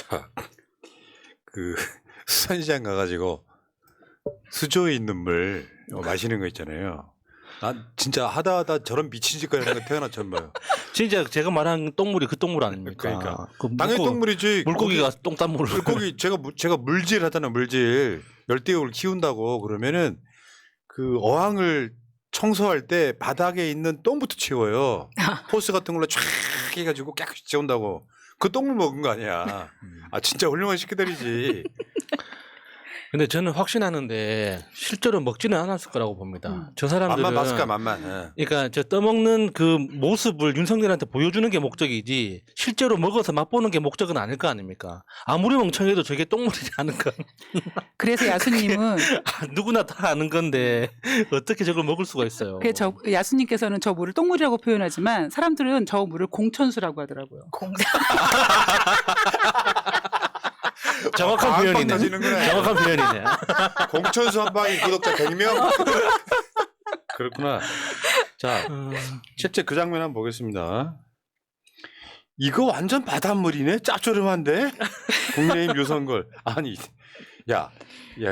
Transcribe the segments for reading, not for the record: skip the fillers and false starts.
제가 그 수산시장 가가지고 수조에 있는 물 마시는 거 있잖아요. 난 진짜 하다 저런 미친 짓까지 하는 거 태어나 처음 봐요. 진짜 제가 말한 똥물이 그 똥물 아닙니까? 그러니까. 그 당연히 똥물이지. 물고기가 똥딴물. 물고기 제가 물질 하잖아. 물질 열대어를 키운다고 그러면은 그 어항을 청소할 때 바닥에 있는 똥부터 치워요. 호스 같은 걸로 쫙 해가지고 깨끗이 치운다고. 그 똥물 먹은 거 아니야. 아 진짜 훌륭한 새끼들이지. 근데 저는 확신하는데 실제로 먹지는 않았을 거라고 봅니다. 저 사람들은 맛만 봤을까 맛만. 예. 그러니까 저 떠먹는 그 모습을 윤석열한테 보여주는 게 목적이지 실제로 먹어서 맛보는 게 목적은 아닐 거 아닙니까? 아무리 멍청해도 저게 똥물이지 않을까? 그래서 야수님은 누구나 다 아는 건데 어떻게 저걸 먹을 수가 있어요? 야수님께서는 저 물을 똥물이라고 표현하지만 사람들은 저 물을 공천수라고 하더라고요. 정확한 표현이네. 정확한 표현이네. 공천수 한 방에 구독자 100명? 그렇구나. 자, 실제 그 장면 한번 보겠습니다. 이거 완전 바닷물이네? 짭조름한데? 국내임 유성걸. 아니, 야,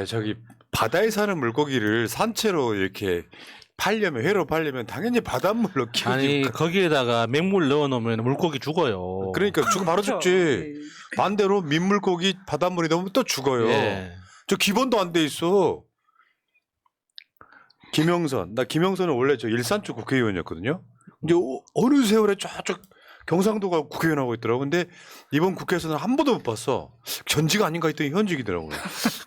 저기 바다에 사는 물고기를 산채로 이렇게 회로 팔려면 당연히 바닷물로 키우지. 아니, 거기에다가 맹물 넣어놓으면 물고기 죽어요. 그러니까 바로 죽지. 반대로 민물고기 바닷물이 넣으면 또 죽어요. 예. 저 기본도 안 돼 있어. 나 김영선은 원래 저 일산 쪽 국회의원이었거든요. 이제 어느 세월에 저쪽 경상도가 국회의원 하고 있더라고. 근데 이번 국회에서는 한 번도 못 봤어. 전직 아닌가 했더니 현직이더라고요.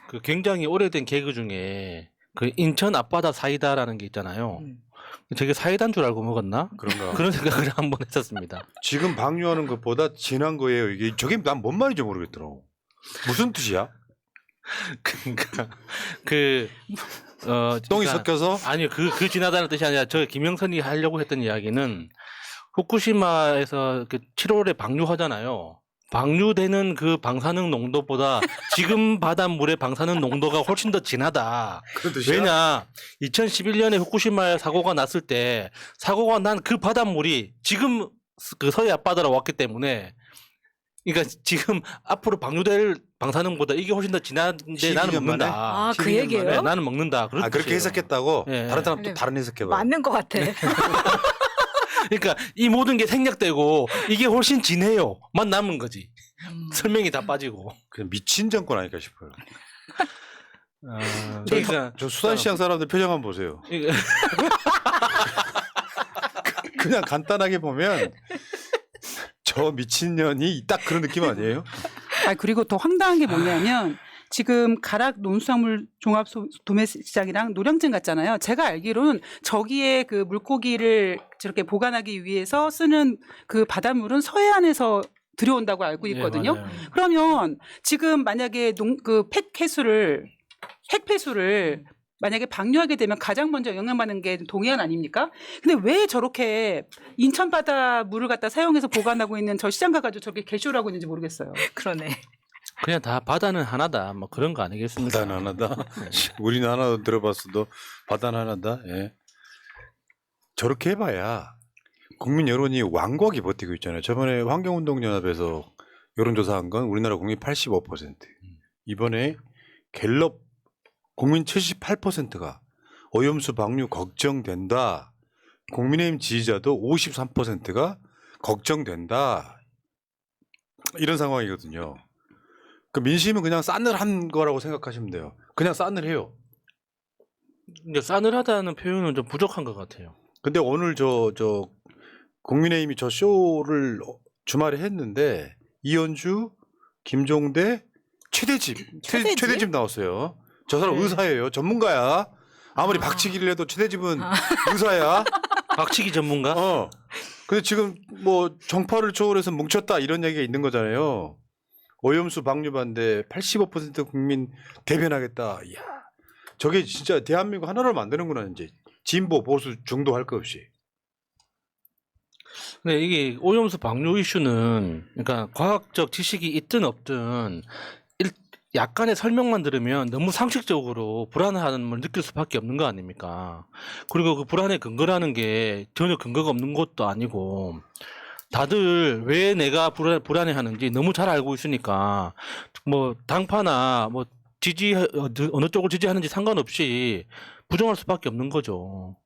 그 굉장히 오래된 개그 중에 그 인천 앞바다 사이다라는 게 있잖아요. 저게 사이다인 줄 알고 먹었나? 그런가. 그런 생각을 한번 했었습니다. 지금 방류하는 것보다 진한 거예요. 이게 저게 난 뭔 말인지 모르겠더라고. 무슨 뜻이야? 그러니까 똥이 그러니까 섞여서? 아니요 그 진하다는 뜻이 아니라 저 김영선이 하려고 했던 이야기는 후쿠시마에서 그 7월에 방류하잖아요. 방류되는 그 방사능 농도보다 지금 바닷물의 방사능 농도가 훨씬 더 진하다. 그런 뜻이야? 왜냐 2011년에 후쿠시마 사고가 났을 때 사고가 난 그 바닷물이 지금 그 서해 앞바다로 왔기 때문에 그러니까 지금 앞으로 방류될 방사능보다 이게 훨씬 더 진한데 나는 12년 만에? 먹는다. 아, 그 얘기예요? 네, 나는 먹는다. 그런 그렇게 뜻이에요. 해석했다고? 예. 다른 사람 또 다른 해석해봐. 맞는 것 같아. 그러니까 이 모든 게 생략되고 이게 훨씬 진해요.만 남은 거지. 설명이 다 빠지고. 그냥 미친 정권 아닐까 싶어요. 그러니까 저 수산시장 사람들 표정 한번 보세요. 그냥 간단하게 보면 저 미친년이 딱 그런 느낌 아니에요? 그리고 더 황당한 게 뭐냐면 지금 가락 농수산물 종합 도매시장이랑 노량진 같잖아요. 제가 알기로는 저기에 그 물고기를 저렇게 보관하기 위해서 쓰는 그 바닷물은 서해안에서 들여온다고 알고 있거든요. 네, 그러면 지금 만약에 핵폐수를 만약에 방류하게 되면 가장 먼저 영향받는 게 동해안 아닙니까? 근데 왜 저렇게 인천 바다 물을 갖다 사용해서 보관하고 있는 저 시장 가가지고 저렇게 개쇼를 하고 있는지 모르겠어요. 그러네. 그냥 다 바다는 하나다. 뭐 그런 거 아니겠습니까? 바다는 하나다. 우리는 하나도 들어봤어도 바다는 하나다. 예. 저렇게 해봐야 국민 여론이 완곡이 버티고 있잖아요. 저번에 환경운동연합에서 여론조사한 건 우리나라 국민 85%. 이번에 갤럽 국민 78%가 오염수 방류 걱정된다. 국민의힘 지지자도 53%가 걱정된다. 이런 상황이거든요. 그 민심은 그냥 싸늘한 거라고 생각하시면 돼요. 그냥 싸늘해요. 근데 싸늘하다는 표현은 좀 부족한 것 같아요. 근데 오늘 저 국민의힘이 저 쇼를 주말에 했는데 이현주, 김종대, 최대집 나왔어요. 저 사람 의사예요. 전문가야. 아무리 박치기를 해도 최대집은 의사야. 박치기 전문가? 근데 지금 뭐 정파를 초월해서 뭉쳤다 이런 얘기가 있는 거잖아요. 오염수 방류 반대 85% 국민 대변하겠다. 이야, 저게 진짜 대한민국 하나로 만드는구나 이제. 진보 보수 중도 할 거 없이. 근데 이게 오염수 방류 이슈는 그러니까 과학적 지식이 있든 없든 약간의 설명만 들으면 너무 상식적으로 불안함을 느낄 수밖에 없는 거 아닙니까? 그리고 그 불안의 근거라는 게 전혀 근거가 없는 것도 아니고 다들 왜 내가 불안해하는지 너무 잘 알고 있으니까 뭐 당파나 뭐 어느 쪽을 지지하는지 상관없이 부정할 수밖에 없는 거죠.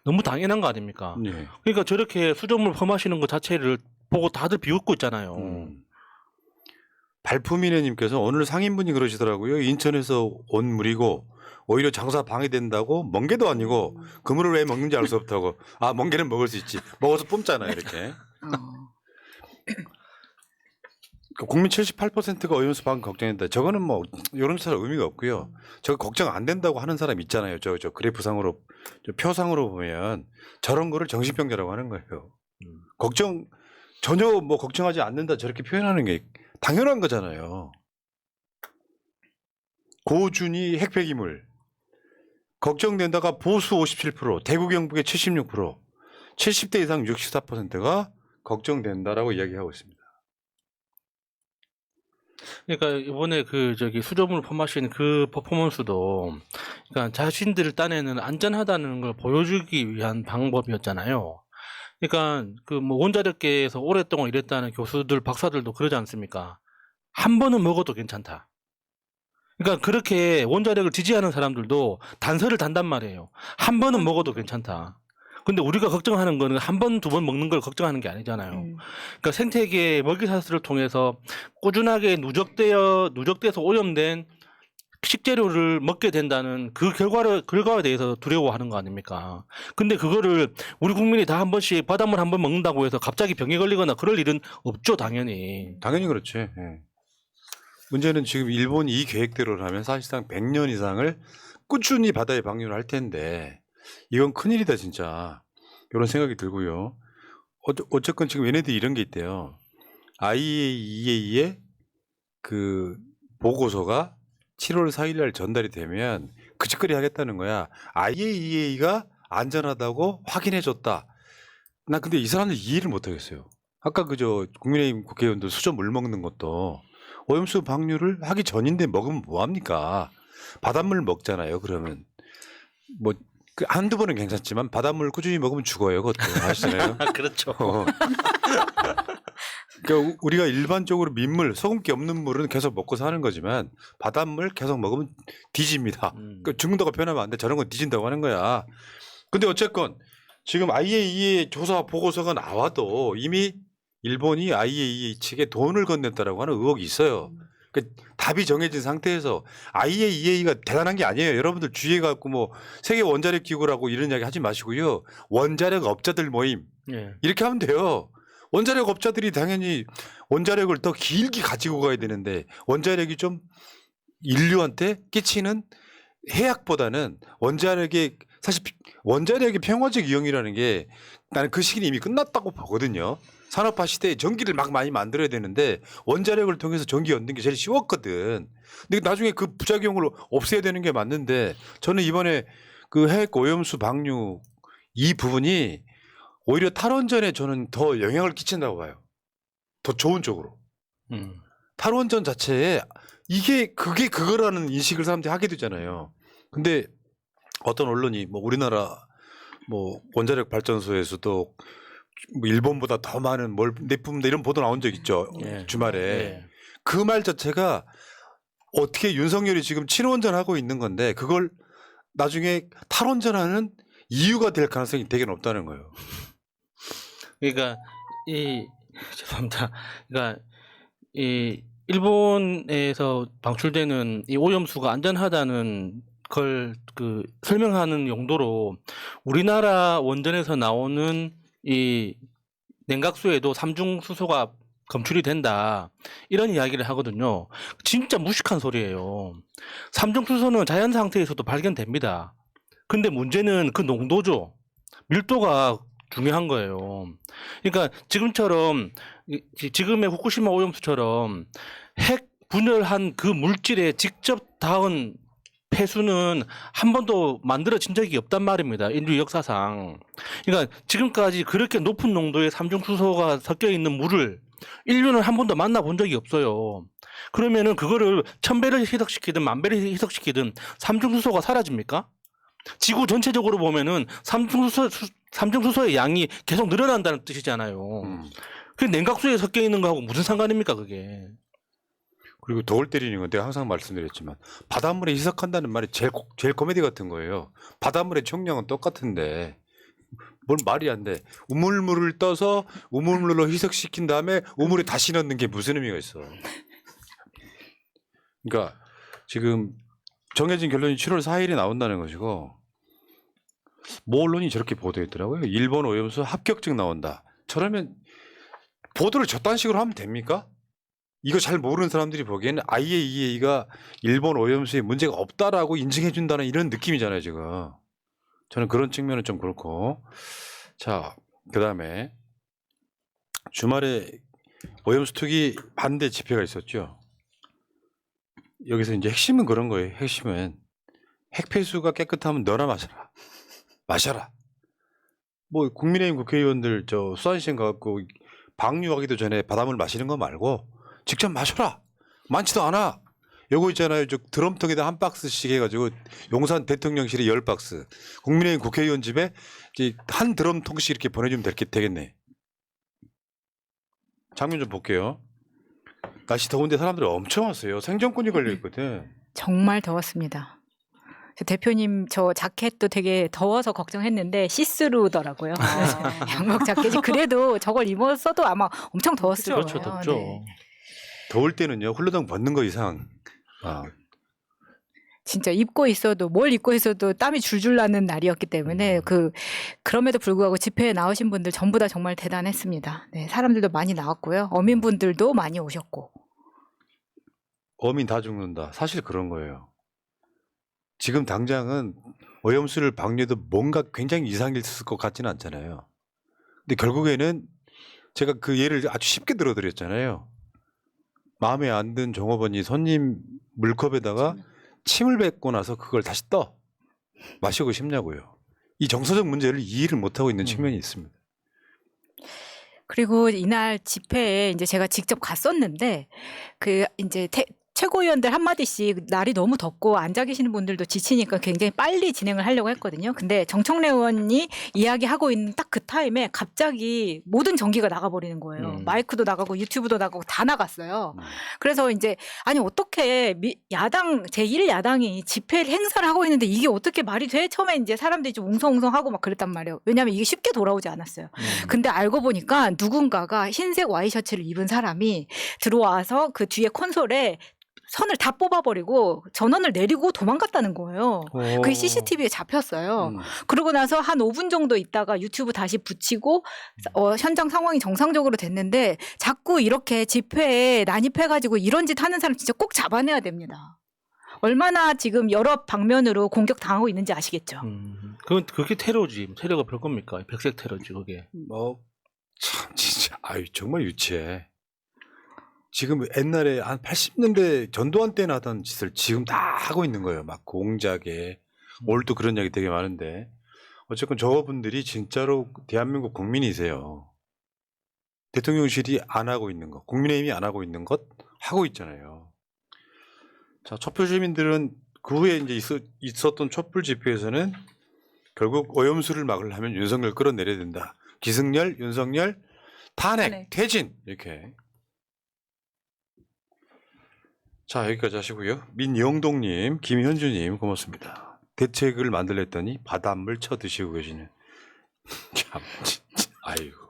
너무 당연한 거 아닙니까? 네. 그러니까 저렇게 수돗물 험하시는 것 자체를 보고 다들 비웃고 있잖아요. 발품이네님께서 오늘 상인분이 그러시더라고요. 인천에서 온 물이고 오히려 장사 방해된다고 멍게도 아니고 그물을 왜 먹는지 알 수 없다고. 아 멍게는 먹을 수 있지. 먹어서 뿜잖아요 이렇게. 국민 78%가 오염수 방류 걱정한다. 저거는 뭐 여론조사는 의미가 없고요. 저거 걱정 안 된다고 하는 사람 있잖아요. 저 그래프상으로 저 표상으로 보면 저런 거를 정신병자라고 하는 거예요. 걱정 전혀 뭐 걱정하지 않는다 저렇게 표현하는 게 당연한 거잖아요. 고준위 핵폐기물 걱정된다가 보수 57%, 대구 경북의 76%, 70대 이상 64%가 걱정된다라고 이야기하고 있습니다. 그러니까 이번에 수돗물 펌하신 그 퍼포먼스도 그러니까 자신들을 딴에는 안전하다는 걸 보여주기 위한 방법이었잖아요. 그러니까 뭐 원자력계에서 오랫동안 일했다는 교수들, 박사들도 그러지 않습니까? 한 번은 먹어도 괜찮다. 그러니까 그렇게 원자력을 지지하는 사람들도 단서를 단단 말이에요. 한 번은 먹어도 괜찮다. 근데 우리가 걱정하는 거는 한 번, 두 번 먹는 걸 걱정하는 게 아니잖아요. 그러니까 생태계 먹이사슬을 통해서 꾸준하게 누적돼서 오염된 식재료를 먹게 된다는 그 결과에 대해서 두려워하는 거 아닙니까? 근데 그거를 우리 국민이 다 한 번씩 바닷물 한 번 먹는다고 해서 갑자기 병에 걸리거나 그럴 일은 없죠, 당연히. 당연히 그렇지. 예. 문제는 지금 일본이 이 계획대로라면 사실상 100년 이상을 꾸준히 바다에 방류를 할 텐데 이건 큰일이다 진짜. 이런 생각이 들고요. 어쨌건 지금 얘네들이 이런 게 있대요. IAEA의 그 보고서가 7월 4일 날 전달이 되면 그 짓거리 하겠다는 거야. IAEA가 안전하다고 확인해 줬다. 나 근데 이 사람들 이해를 못 하겠어요. 아까 그저 국민의힘 국회의원들 수저 물 먹는 것도 오염수 방류를 하기 전인데 먹으면 뭐 합니까? 바닷물 먹잖아요. 그러면 뭐 한두 번은 괜찮지만 바닷물 꾸준히 먹으면 죽어요. 그것도 아시잖아요. 그렇죠. 그러니까 우리가 일반적으로 민물, 소금기 없는 물은 계속 먹고 사는 거지만 바닷물 계속 먹으면 뒤집니다. 그러니까 중도가 변하면 안 돼. 저런 건 뒤진다고 하는 거야. 근데 어쨌건 지금 IAEA 조사 보고서가 나와도 이미 일본이 IAEA 측에 돈을 건넸다라고 하는 의혹이 있어요. 그러니까 답이 정해진 상태에서 IAEA가 대단한 게 아니에요. 여러분들 주의해 갖고 뭐 세계 원자력 기구라고 이런 이야기 하지 마시고요. 원자력 업자들 모임 예. 이렇게 하면 돼요. 원자력 업자들이 당연히 원자력을 더 길게 가지고 가야 되는데 원자력이 좀 인류한테 끼치는 해악보다는 사실 원자력의 평화적 이용이라는 게 나는 그 시기는 이미 끝났다고 보거든요. 산업화 시대에 전기를 막 많이 만들어야 되는데 원자력을 통해서 전기 얻는 게 제일 쉬웠거든. 근데 나중에 그 부작용을 없애야 되는 게 맞는데 저는 이번에 그 핵 오염수 방류 이 부분이 오히려 탈원전에 저는 더 영향을 끼친다고 봐요. 더 좋은 쪽으로. 탈원전 자체에 그게 그거라는 인식을 사람들이 하게 되잖아요. 근데 어떤 언론이 뭐 우리나라 뭐 원자력 발전소에서도 뭐 일본보다 더 많은 뭘 내뿜는다 이런 보도 나온 적 있죠. 예. 주말에. 예. 그 말 자체가 어떻게 윤석열이 지금 친원전 하고 있는 건데 그걸 나중에 탈원전하는 이유가 될 가능성이 되게 높다는 거예요. 그러니까 죄송합니다. 그러니까 이 일본에서 방출되는 이 오염수가 안전하다는 걸 설명하는 용도로 우리나라 원전에서 나오는 이 냉각수에도 삼중 수소가 검출이 된다 이런 이야기를 하거든요. 진짜 무식한 소리예요. 삼중 수소는 자연 상태에서도 발견됩니다. 근데 문제는 그 농도죠. 밀도가 중요한 거예요. 그러니까 지금의 후쿠시마 오염수처럼 핵 분열한 그 물질에 직접 닿은 폐수는 한 번도 만들어진 적이 없단 말입니다. 인류 역사상. 그러니까 지금까지 그렇게 높은 농도의 삼중수소가 섞여 있는 물을 인류는 한 번도 만나본 적이 없어요. 그러면은 그거를 1000배를 희석시키든 10,000배를 희석시키든 삼중수소가 사라집니까? 지구 전체적으로 보면은 삼중수소의 양이 계속 늘어난다는 뜻이잖아요. 그 냉각수에 섞여 있는 거하고 무슨 상관입니까 그게? 그리고 덕을 때리는 건 내가 항상 말씀드렸지만 바닷물에 희석한다는 말이 제일 코미디 같은 거예요. 바닷물의 총량은 똑같은데 뭔 말이 안 돼. 우물물을 떠서 우물물로 희석시킨 다음에 우물에 다시 넣는 게 무슨 의미가 있어. 그러니까 지금 정해진 결론이 7월 4일에 나온다는 것이고 모 언론이 저렇게 보도했더라고요. 일본 오염수 합격증 나온다. 저러면 보도를 저딴 식으로 하면 됩니까? 이거 잘 모르는 사람들이 보기에는 IAEA가 일본 오염수에 문제가 없다라고 인증해 준다는 이런 느낌이잖아요, 지금. 저는 그런 측면은 좀 그렇고. 자, 그다음에 주말에 오염수 투기 반대 집회가 있었죠. 여기서 이제 핵심은 그런 거예요. 핵심은 핵폐수가 깨끗하면 너나 마셔라. 마셔라. 뭐 국민의힘 국회의원들 저 수산시장 가갖고 방류하기도 전에 바닷물 마시는 거 말고 직접 마셔라. 많지도 않아. 요거 있잖아요. 저 드럼통에다 한 박스씩 해가지고 용산 대통령실에 10박스, 국민의힘 국회의원 집에 이제 한 드럼통씩 이렇게 보내주면 되겠네. 장면 좀 볼게요. 날씨 더운데 사람들이 엄청 왔어요. 생존권이 걸려 있거든. 정말 더웠습니다. 대표님 저 자켓도 되게 더워서 걱정했는데 시스루더라고요. 양복 자켓이 그래도 저걸 입었어도 아마 엄청 더웠을 거예요. 그렇죠, 덥죠. 네. 더울 때는요 홀로당 벗는 거 이상. 진짜 입고 있어도 뭘 입고 있어도 땀이 줄줄 나는 날이었기 때문에 그럼에도 불구하고 집회에 나오신 분들 전부 다 정말 대단했습니다. 네, 사람들도 많이 나왔고요. 어민분들도 많이 오셨고. 어민 다 죽는다. 사실 그런 거예요. 지금 당장은 오염수를 방류해도 뭔가 굉장히 이상이 있을 것 같지는 않잖아요. 근데 결국에는 제가 그 예를 아주 쉽게 들어드렸잖아요. 마음에 안 든 종업원이 손님 물컵에다가 침을 뱉고 나서 그걸 다시 떠 마시고 싶냐고요. 이 정서적 문제를 이해를 못하고 있는 측면이 있습니다. 그리고 이날 집회에 이제 제가 직접 갔었는데 이제 최고위원들 한마디씩 날이 너무 덥고 앉아 계시는 분들도 지치니까 굉장히 빨리 진행을 하려고 했거든요. 근데 정청래 의원이 이야기하고 있는 딱 그 타임에 갑자기 모든 전기가 나가버리는 거예요. 마이크도 나가고 유튜브도 나가고 다 나갔어요. 그래서 이제 아니 어떻게 야당 제1야당이 집회를 행사를 하고 있는데 이게 어떻게 말이 돼? 처음에 이제 사람들이 좀 웅성웅성하고 막 그랬단 말이에요. 왜냐하면 이게 쉽게 돌아오지 않았어요. 근데 알고 보니까 누군가가 흰색 와이셔츠를 입은 사람이 들어와서 그 뒤에 콘솔에 선을 다 뽑아버리고 전원을 내리고 도망갔다는 거예요. 그게 CCTV에 잡혔어요. 그러고 나서 한 5분 정도 있다가 유튜브 다시 붙이고 현장 상황이 정상적으로 됐는데 자꾸 이렇게 집회에 난입해가지고 이런 짓 하는 사람 진짜 꼭 잡아내야 됩니다. 얼마나 지금 여러 방면으로 공격당하고 있는지 아시겠죠? 그게 테러지. 테러가 별 겁니까? 백색 테러지 그게. 참 진짜 정말 유치해. 지금 옛날에 한 80년대 전두환 때나 하던 짓을 지금 다 하고 있는 거예요. 막 공작에 오늘도 그런 이야기 되게 많은데 어쨌건 저분들이 진짜로 대한민국 국민이세요. 대통령실이 안 하고 있는 것, 국민의힘이 안 하고 있는 것 하고 있잖아요. 자, 촛불 시민들은 그 후에 이제 있었던 촛불 집회에서는 결국 오염수를 막으려면 윤석열 끌어내려야 된다. 기승열, 윤석열, 탄핵, 퇴진 이렇게. 자, 여기까지 하시고요. 민영동님, 김현주님 고맙습니다. 대책을 만들랬더니 바닷물 쳐드시고 계시는 참 진짜 아이고.